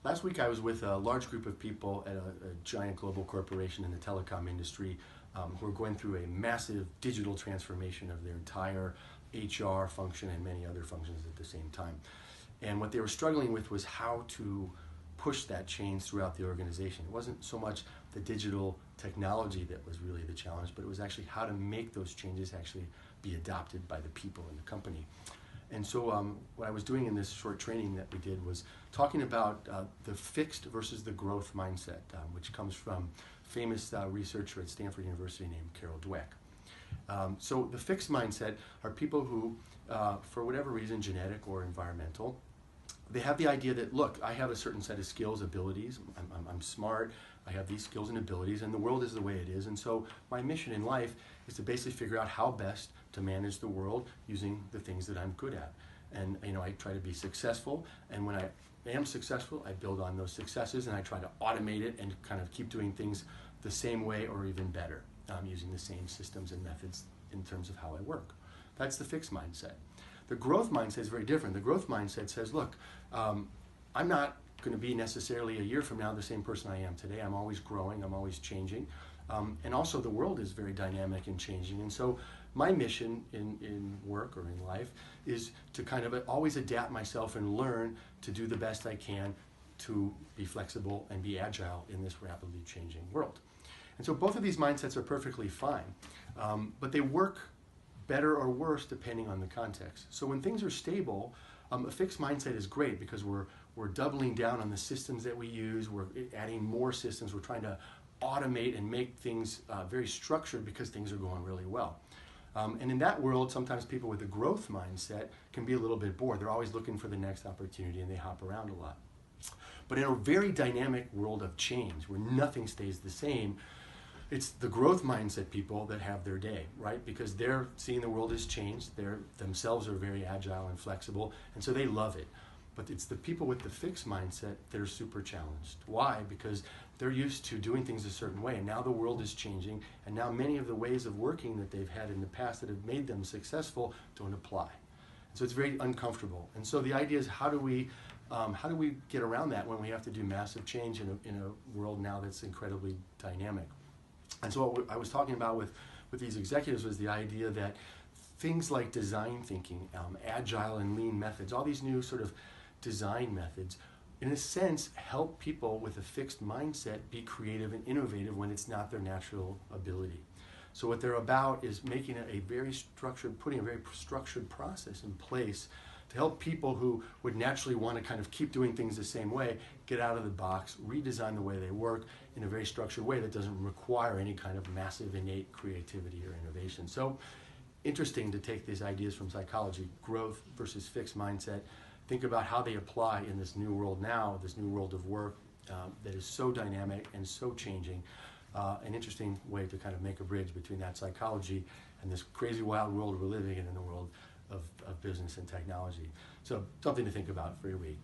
Last week I was with a large group of people at a giant global corporation in the telecom industry who are going through a massive digital transformation of their entire HR function and many other functions at the same time. And what they were struggling with was how to push that change throughout the organization. It wasn't so much the digital technology that was really the challenge, but it was actually how to make those changes actually be adopted by the people in the company. And so what I was doing in this short training that we did was talking about the fixed versus the growth mindset, which comes from famous researcher at Stanford University named Carol Dweck. So the fixed mindset are people who, for whatever reason, genetic or environmental, they have the idea that, look, I have a certain set of skills, abilities, I'm smart, I have these skills and abilities, and the world is the way it is, and so my mission in life is to basically figure out how best to manage the world using the things that I'm good at. And I try to be successful, and when I am successful, I build on those successes, and I try to automate it and kind of keep doing things the same way or even better, using the same systems and methods in terms of how I work. That's the fixed mindset. The growth mindset is very different. The growth mindset says, look, I'm not going to be necessarily a year from now the same person I am today. I'm always growing, I'm always changing. And also the world is very dynamic and changing. And so my mission in work or in life is to kind of always adapt myself and learn to do the best I can to be flexible and be agile in this rapidly changing world. And so both of these mindsets are perfectly fine, but they work better or worse depending on the context. So when things are stable, a fixed mindset is great because we're doubling down on the systems that we use, we're adding more systems, we're trying to automate and make things very structured because things are going really well. And in that world, sometimes people with a growth mindset can be a little bit bored. They're always looking for the next opportunity and they hop around a lot. But in a very dynamic world of change, where nothing stays the same, it's the growth mindset people that have their day, right? Because they're seeing the world has changed, they themselves are very agile and flexible, and so they love it. But it's the people with the fixed mindset that are super challenged. Why? Because they're used to doing things a certain way, and now the world is changing, and now many of the ways of working that they've had in the past that have made them successful don't apply. And so it's very uncomfortable. And so the idea is how do we get around that when we have to do massive change in a world now that's incredibly dynamic? And so what I was talking about with these executives was the idea that things like design thinking, agile and lean methods, all these new sort of design methods, in a sense, help people with a fixed mindset be creative and innovative when it's not their natural ability. So what they're about is making it putting a very structured process in place to help people who would naturally want to kind of keep doing things the same way, get out of the box, redesign the way they work in a very structured way that doesn't require any kind of massive innate creativity or innovation. So interesting to take these ideas from psychology, growth versus fixed mindset, think about how they apply in this new world now, this new world of work that is so dynamic and so changing. An interesting way to kind of make a bridge between that psychology and this crazy wild world we're living in the world of business and technology. So something to think about for your week.